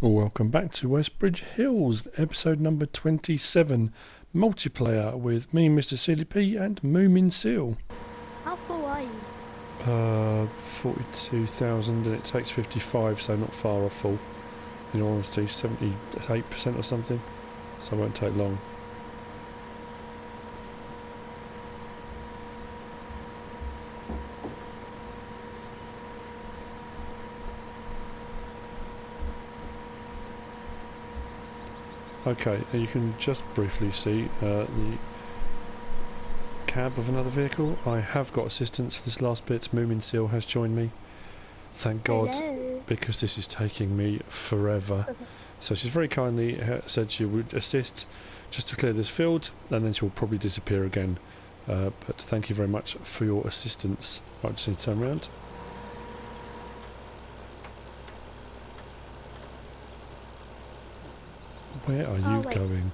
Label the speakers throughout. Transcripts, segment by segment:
Speaker 1: Welcome back to Westbridge Hills, episode number 27, multiplayer with me, Mr. CDP, and Moominseal.
Speaker 2: How full are you?
Speaker 1: 42,000 and it takes 55, so not far off full. In all honesty, 78% or something, so it won't take long. Okay, you can just briefly see the cab of another vehicle. I have got assistance for this last bit. Moominseal has joined me. Thank God,
Speaker 2: Hello.
Speaker 1: because this is taking me forever. So she's very kindly said she would assist just to clear this field, and then she'll probably disappear again. But thank you very much for your assistance. I just need to turn around. Where are you going?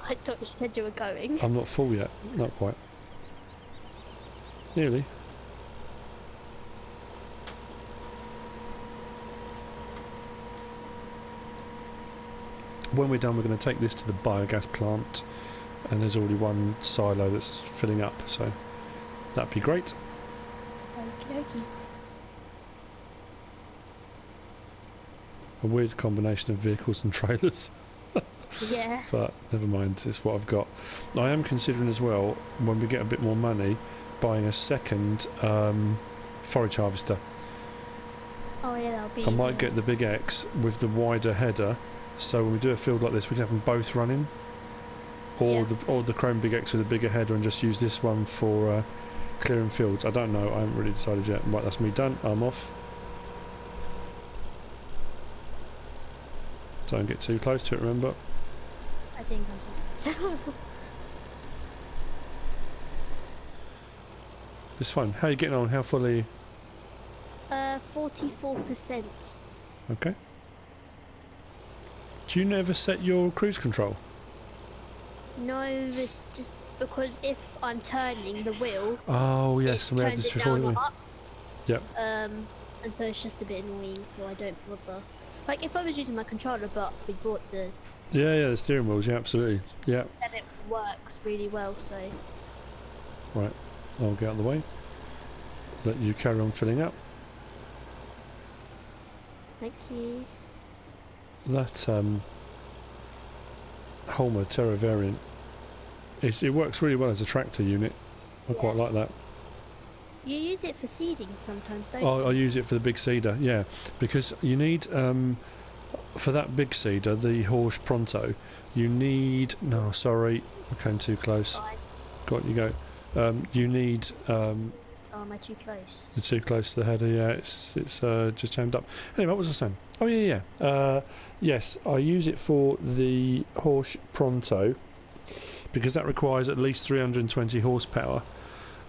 Speaker 2: I thought you said you were going.
Speaker 1: I'm not full yet. Not quite. Nearly. When we're done, we're going to take this to the biogas plant, and there's already one silo that's filling up, so that'd be great.
Speaker 2: Okie dokie.
Speaker 1: A weird combination of vehicles and trailers.
Speaker 2: Yeah.
Speaker 1: But never mind, it's what I've got. I am considering as well, when we get a bit more money, buying a second forage harvester.
Speaker 2: Oh yeah, that'll be
Speaker 1: I might
Speaker 2: easier.
Speaker 1: get the big X with the wider header, so when we do a field like this we can have them both running. Or the Chrome Big X with a bigger header and just use this one for clearing fields. I don't know, I haven't really decided yet. Right, that's me done, I'm off. Don't get too close to it, remember?
Speaker 2: I think I'm so.
Speaker 1: It's fun. How are you getting on? How full are you?
Speaker 2: 44%.
Speaker 1: Okay. Do you never set your cruise control?
Speaker 2: No, it's just because if I'm turning the wheel,
Speaker 1: Oh yes,
Speaker 2: it
Speaker 1: we had
Speaker 2: turns
Speaker 1: this
Speaker 2: it
Speaker 1: before,
Speaker 2: down
Speaker 1: didn't
Speaker 2: or
Speaker 1: we?
Speaker 2: up.
Speaker 1: Yep.
Speaker 2: And so it's just a bit annoying, so I don't bother. Like if I was using my controller, but we bought the,
Speaker 1: Yeah, the steering wheels, yeah, absolutely. Yeah.
Speaker 2: then it works really well. So
Speaker 1: Right, I'll get out of the way. Let you carry on filling up.
Speaker 2: thank you.
Speaker 1: That Holmer Terra variant, it works really well as a tractor unit. I quite like that.
Speaker 2: You use it for seeding sometimes, don't
Speaker 1: I
Speaker 2: you?
Speaker 1: use it for the big seeder, yeah, because you need for that big seeder, the Horse Pronto, you need. No, sorry, I came too close.
Speaker 2: Fine.
Speaker 1: Got you go. You need.
Speaker 2: Oh, am I too close?
Speaker 1: You're too close to the header. Yeah, it's just jammed up. Anyway, what was I saying? Oh yeah. Yes, I use it for the Horse Pronto because that requires at least 320 horsepower.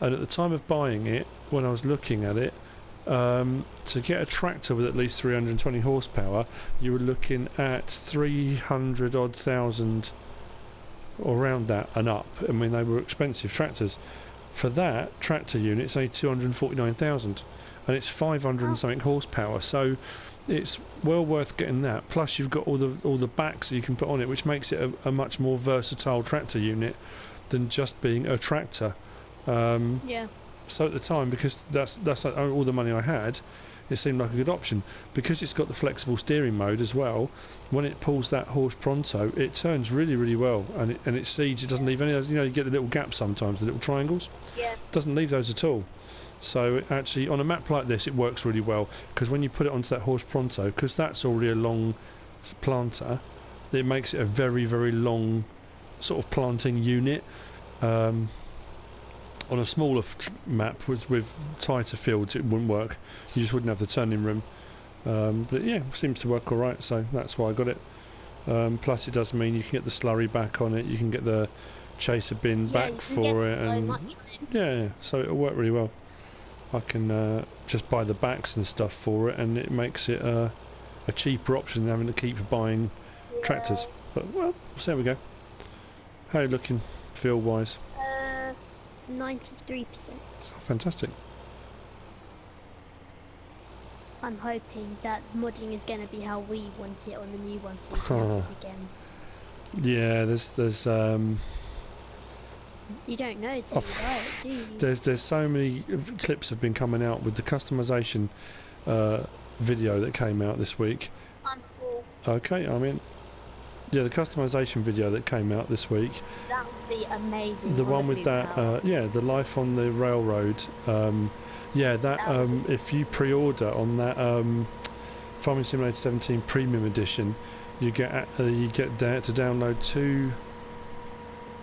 Speaker 1: And at the time of buying it, when I was looking at it, to get a tractor with at least 320 horsepower, you were looking at 300 odd thousand, or around that and up. I mean, they were expensive tractors. For that tractor unit, it's only 249,000, and it's 500 and something horsepower. So it's well worth getting that. Plus, you've got all the backs that you can put on it, which makes it a much more versatile tractor unit than just being a tractor.
Speaker 2: Yeah.
Speaker 1: So at the time, because that's all the money I had, it seemed like a good option. Because it's got the flexible steering mode as well. When it pulls that Horse Pronto, it turns really, really well, and it seeds. It doesn't leave any. You know, you get the little gaps sometimes, the little triangles.
Speaker 2: Yeah.
Speaker 1: It doesn't leave those at all. So it actually, on a map like this, it works really well. Because when you put it onto that Horse Pronto, because that's already a long planter, it makes it a very, very long sort of planting unit. On a smaller map with tighter fields, it wouldn't work. You just wouldn't have the turning room. But yeah, it seems to work all right, so that's why I got it. Plus, it does mean you can get the slurry back on it. You can get the chaser bin back for it, and yeah, so it'll work really well. I can just buy the backs and stuff for it, and it makes it a cheaper option than having to keep buying tractors. But well, so there we go. How are you looking, feel-wise?
Speaker 2: 93%.
Speaker 1: Oh, fantastic.
Speaker 2: I'm hoping that modding is going to be how we want it on the new one, so we can have it again.
Speaker 1: Yeah, there's
Speaker 2: You don't know till you buy it, do you?
Speaker 1: there's so many clips have been coming out with the customization video that came out this week.
Speaker 2: I'm full.
Speaker 1: Okay, I mean, yeah, the customization video that came out this week.
Speaker 2: That would be amazing.
Speaker 1: The one with that, yeah, the life on the railroad. Yeah, that if you pre-order on that Farming Simulator 17 Premium Edition, you get to download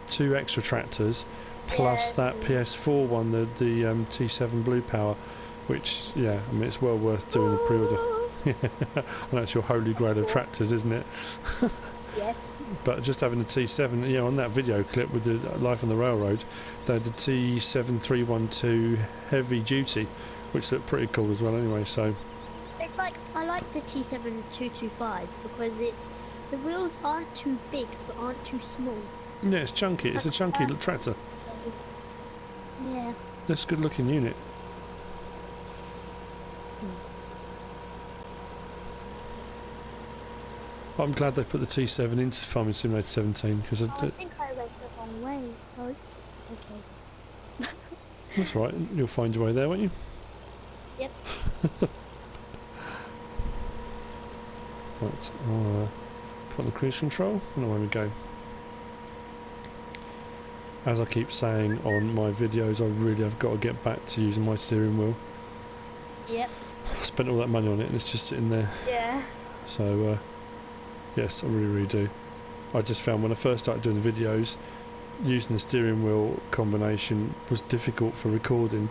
Speaker 1: two extra tractors, plus that PS4 one, the T7 Blue Power, which, yeah, I mean, it's well worth doing the pre-order. And that's your holy grail of tractors, isn't it?
Speaker 2: Yes.
Speaker 1: But just having the T7, on that video clip with the Life on the Railroad, they had the T7312 Heavy Duty, which looked pretty cool as well anyway, so...
Speaker 2: It's like, I like the T7225 because the wheels aren't too big but aren't too small.
Speaker 1: Yeah, it's chunky. It's a chunky tractor.
Speaker 2: Yeah.
Speaker 1: That's a good looking unit. I'm glad they put the T7 into Farming Simulator 17 because
Speaker 2: I think I went the wrong way. Oops. Okay.
Speaker 1: That's right. You'll find your way there, won't you?
Speaker 2: Yep.
Speaker 1: Right. I'll put on the cruise control and away we go. As I keep saying on my videos, I really have got to get back to using my steering wheel.
Speaker 2: Yep.
Speaker 1: I spent all that money on it and it's just sitting there.
Speaker 2: Yeah.
Speaker 1: So, yes, I really do. I just found when I first started doing the videos, using the steering wheel combination was difficult for recording,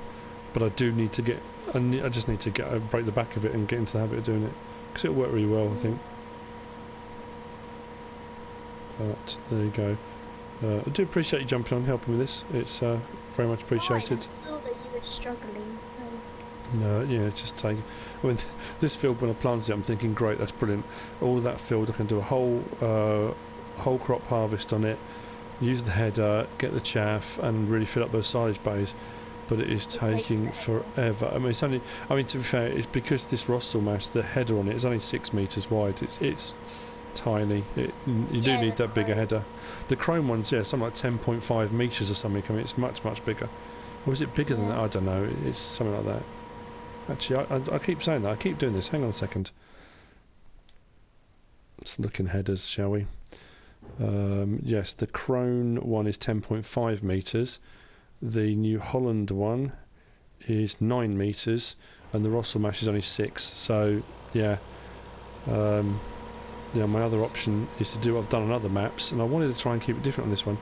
Speaker 1: but I do need to get... I just need to break the back of it and get into the habit of doing it, because it'll work really well, I think. But, there you go. I do appreciate you jumping on and helping with this. It's very much appreciated.
Speaker 2: I saw that you were struggling, so...
Speaker 1: No, yeah, it's just taking... I mean, this field, when I planted it, I'm thinking, great, that's brilliant. All of that field, I can do a whole crop harvest on it, use the header, get the chaff, and really fill up those silage bays. But it is taking forever. I mean, it's only... I mean, to be fair, it's because this Rossel mash, the header on it is only 6 metres wide. It's tiny. You do need that bigger header. The chrome ones, yeah, something like 10.5 metres or something. I mean, it's much, much bigger. Or is it bigger than that? I don't know. It's something like that. Actually, I keep saying that. I keep doing this. Hang on a second. Let's look in headers, shall we? Yes, the Crone one is 10.5 metres. The New Holland one is 9 metres. And the Rossel mash is only 6. So, yeah. Yeah, my other option is to do... I've done on other maps, and I wanted to try and keep it different on this one.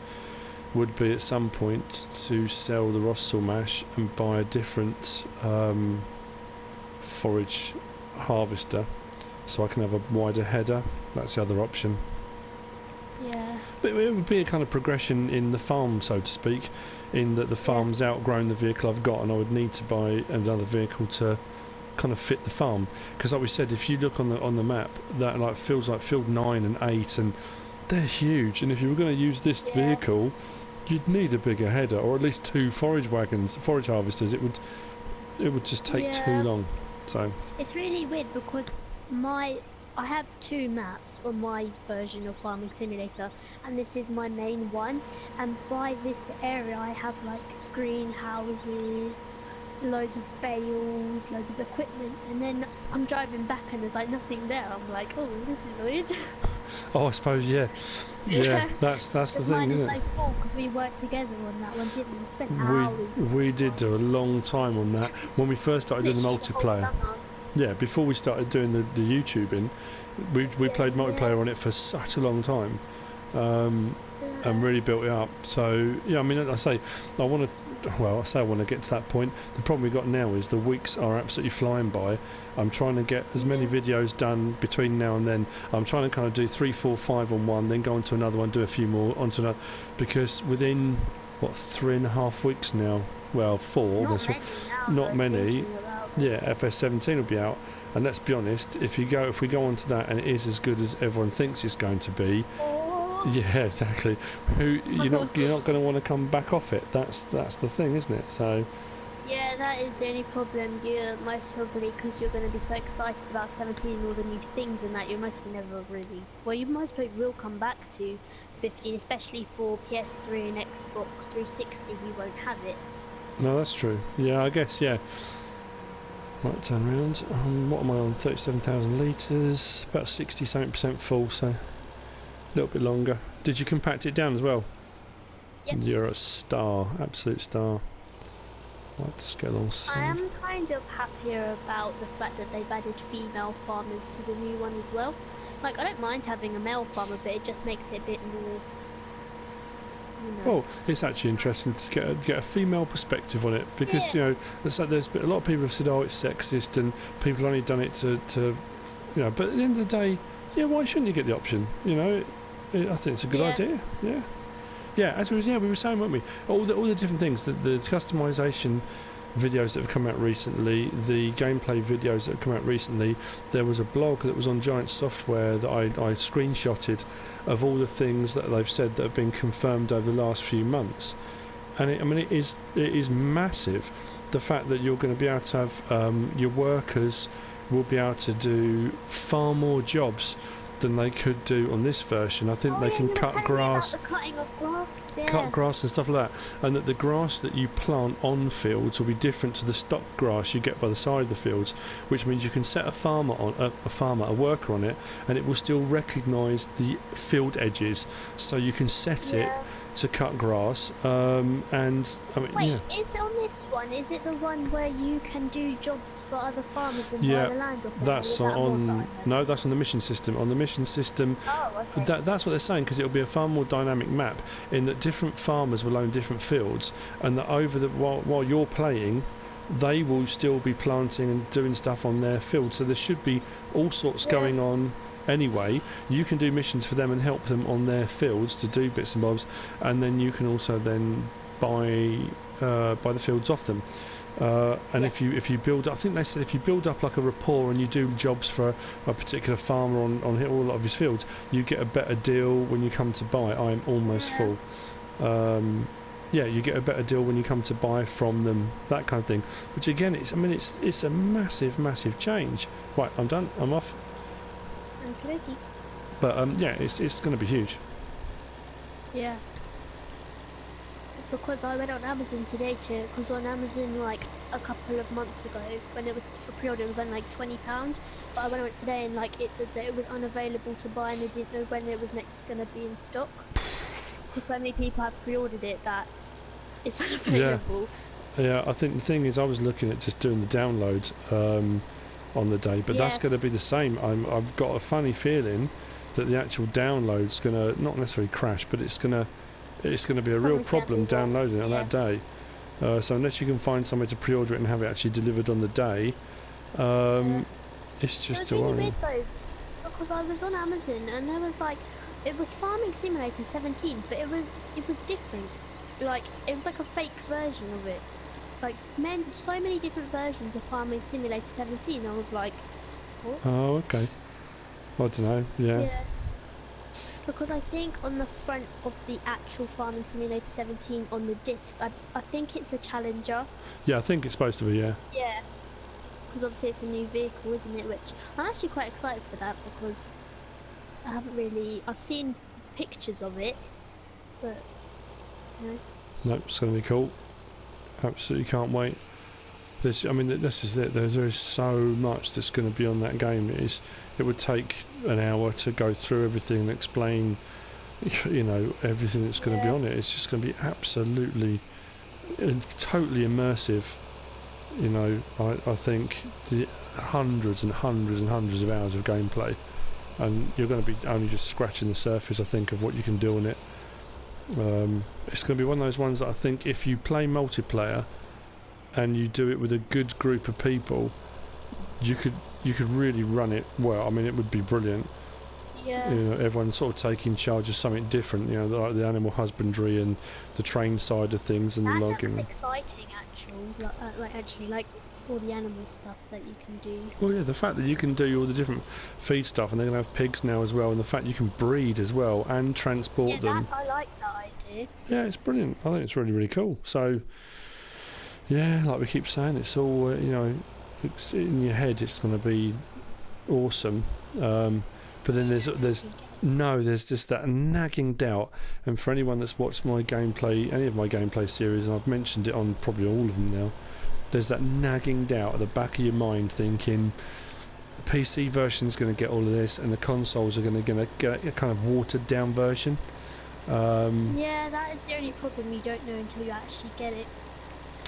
Speaker 1: Would be at some point to sell the Rossel mash and buy a different... forage harvester so I can have a wider header. That's the other option.
Speaker 2: Yeah.
Speaker 1: But it would be a kind of progression in the farm, so to speak, in that the farm's outgrown the vehicle I've got and I would need to buy another vehicle to kind of fit the farm, because like we said, if you look on the map, that like fields like field 9 and 8, and they're huge, and if you were going to use this vehicle you'd need a bigger header, or at least 2 forage harvesters. It would just take too long. So
Speaker 2: it's really weird because I have 2 maps on my version of Farming Simulator, and this is my main one, and by this area I have like greenhouses, loads of bales, loads of equipment, and then I'm driving back and there's like nothing there. I'm like, oh, this is weird.
Speaker 1: Oh, I suppose, yeah, that's the thing, isn't it?
Speaker 2: Like because we worked together on that one, didn't we? We spent hours.
Speaker 1: We did do a long time on that when we first started doing the multiplayer. Yeah, before we started doing the YouTubing, we played multiplayer on it for such a long time, and really built it up. So yeah, I mean, I say I want to get to that point. The problem we've got now is the weeks are absolutely flying by. I'm trying to get as many videos done between now and then. I'm trying to kind of do 3, 4, 5 on one, then go on to another one, do a few more onto another, because within 3.5 weeks now, well, 4, not many. Yeah, FS17 will be out, and let's be honest, if we go onto that and it is as good as everyone thinks it's going to be, yeah, exactly. You're not going to want to come back off it. That's the thing, isn't it? So
Speaker 2: yeah, Yeah, that is the only problem. You're most probably, because you're going to be so excited about 17 and all the new things and that, you're most probably never really... Well, you most probably will come back to 15, especially for PS3 and Xbox 360, we won't have it.
Speaker 1: No, that's true. Yeah, I guess, yeah. Right, turn around. What am I on? 37,000 litres. About 60-something% full, so a little bit longer. Did you compact it down as well?
Speaker 2: Yep.
Speaker 1: You're a star. Absolute star. Right, just get along.
Speaker 2: I am kind of happier about the fact that they've added female farmers to the new one as well. Like, I don't mind having a male farmer, but it just makes it a bit more...
Speaker 1: Oh, it's actually interesting to get a female perspective on it, because you know, there's a lot of people have said, oh, it's sexist and people only done it to you know, but at the end of the day, yeah, why shouldn't you get the option? You know, I think it's a good idea. Yeah, as we were saying, weren't we? All the different things, the customization videos that have come out recently, the gameplay videos that have come out recently. There was a blog that was on Giant Software that I screenshotted of all the things that they've said that have been confirmed over the last few months, and it is massive. The fact that you're going to be able to have your workers will be able to do far more jobs than they could do on this version. I think they can cut grass. Cut grass and stuff like that, and that the grass that you plant on fields will be different to the stock grass you get by the side of the fields, which means you can set a worker on it, and it will still recognise the field edges, so you can set it to cut grass. And I mean,
Speaker 2: wait, is it on this one? Is it the one where you can do jobs for other farmers and buy the land?
Speaker 1: That's on. No, that's on the mission system. On the mission system, that's what they're saying, because it'll be a far more dynamic map in that different farmers will own different fields, and that while you're playing, they will still be planting and doing stuff on their fields. So there should be all sorts going on. Anyway, you can do missions for them and help them on their fields to do bits and bobs, and then you can also then buy the fields off them. And if you build, I think they said if you build up like a rapport and you do jobs for a particular farmer on all of his fields, you get a better deal when you come to buy. I am almost full. You get a better deal when you come to buy from them, that kind of thing. Which again, it's a massive change. Right, I'm done. I'm off.
Speaker 2: Okay.
Speaker 1: But it's going to be huge.
Speaker 2: Yeah. Because I went on Amazon today because on Amazon like a couple of months ago when it was for pre-order it was only like £20, but I went on it today and like it said that it was unavailable to buy and I didn't know when it was next going to be in stock. Because so many people have pre-ordered it that it's unavailable.
Speaker 1: Yeah, I think the thing is I was looking at just doing the download on the day, but that's going to be the same. I've got a funny feeling that the actual download's going to not necessarily crash, but it's going to be a real problem downloading it on that day. So unless you can find somewhere to pre-order it and have it actually delivered on the day, it's just a worry.
Speaker 2: Because I was on Amazon and there was like, it was Farming Simulator 17, but it was different. Like it was like a fake version of it. Like so many different versions of Farming Simulator 17. I was like, what?
Speaker 1: Oh, okay. I don't know. Yeah.
Speaker 2: Because I think on the front of the actual Farming Simulator 17 on the disc, I think it's a Challenger.
Speaker 1: Yeah, I think it's supposed to be, yeah.
Speaker 2: Yeah. Because obviously it's a new vehicle, isn't it? Which I'm actually quite excited for that because I've seen pictures of it, but, you know.
Speaker 1: Nope, it's going to be cool. Absolutely can't wait. This is it. There's so much that's going to be on that game. It would take an hour to go through everything and explain, you know, everything that's going to be on it. It's just going to be absolutely, totally immersive. You know, I think hundreds and hundreds and hundreds of hours of gameplay, and you're going to be only just scratching the surface, I think, of what you can do on it. It's going to be one of those ones that I think if you play multiplayer and you do it with a good group of people, you could really run it well. I mean, it would be brilliant.
Speaker 2: Yeah.
Speaker 1: You know, everyone sort of taking charge of something different. You know, like the animal husbandry and the train side of things and the logging.
Speaker 2: That's exciting, actually, like all the animal stuff that you can do.
Speaker 1: Well, yeah, the fact that you can do all the different feed stuff, and they're going to have pigs now as well, and the fact you can breed as well and transport them.
Speaker 2: I like that idea.
Speaker 1: Yeah, it's brilliant. I think it's really, really cool. So, Yeah, like we keep saying, it's all you know. It's in your head, it's going to be awesome, but then there's just that nagging doubt. And for anyone that's watched my gameplay, any of my gameplay series, and I've mentioned it on probably all of them now, there's that nagging doubt at the back of your mind thinking the PC version's going to get all of this and the consoles are going to get a kind of watered down version.
Speaker 2: Yeah, that is the only problem. You don't know until you actually get it.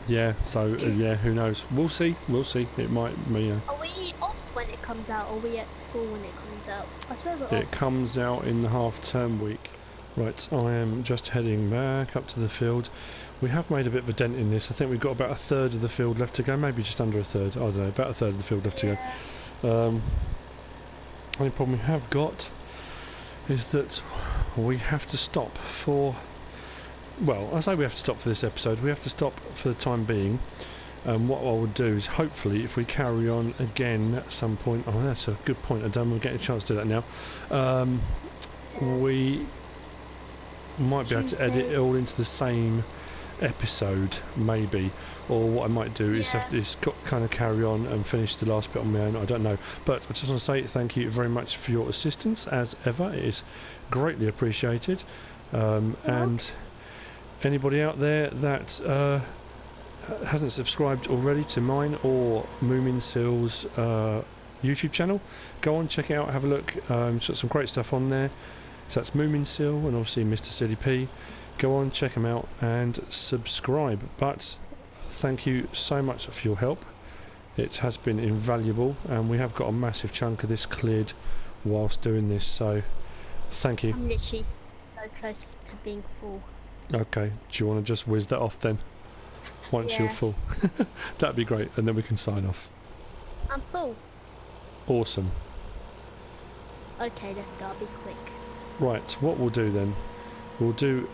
Speaker 1: Yeah, so yeah, who knows? We'll see. It might, you know.
Speaker 2: Are we off when it comes out, or are we at school when it comes out? I swear we're
Speaker 1: It
Speaker 2: off.
Speaker 1: comes out in the half-term week. Right, I am just heading back up to the field. We have made a bit of a dent in this. I think we've got about a third of the field left to go, maybe just under a third. I don't know, about a third of the field left to go. Only problem we have got is that we have to stop for... Well, I say we have to stop for this episode. We have to stop for the time being. What I would do is, hopefully, if we carry on again at some point... Oh, that's a good point. I don't want to get a chance to do that now. We might be able to edit it all into the same episode, maybe. Or what I might do is kind of carry on and finish the last bit on my own. I don't know. But I just want to say thank you very much for your assistance, as ever. It is greatly appreciated. And anybody out there that hasn't subscribed already to mine or Moominseal's YouTube channel, go on, check it out, have a look. Got some great stuff on there. So that's Moominseal and obviously Mr. CDP. Go on, check them out and subscribe. But thank you so much for your help. It has been invaluable, and we have got a massive chunk of this cleared whilst doing this, so thank you.
Speaker 2: I'm literally so close to being full.
Speaker 1: Okay, do you want to just whiz that off then? Once you're full. That'd be great, and then we can sign off.
Speaker 2: I'm full.
Speaker 1: Awesome.
Speaker 2: Okay, let's go. I'll be quick.
Speaker 1: Right, what we'll do then, we'll do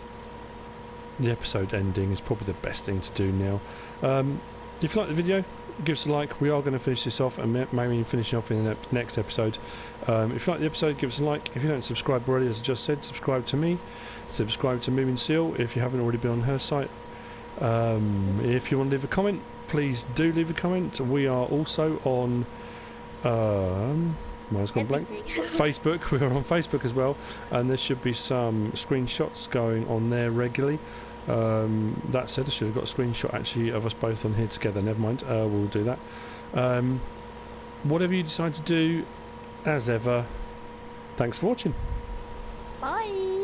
Speaker 1: the episode ending is probably the best thing to do now. If you like the video, give us a like. We are going to finish this off and maybe finish off in the next episode. If you like the episode, give us a like. If you don't subscribe already, as I just said, subscribe to me. Subscribe to Moominseal if you haven't already been on her site. If you want to leave a comment, please do leave a comment. We are also on mine's gone blank. Facebook. We are on Facebook as well, and there should be some screenshots going on there regularly. That said, I should have got a screenshot actually of us both on here together. Never mind, we'll do that. Whatever you decide to do, as ever, thanks for watching.
Speaker 2: Bye.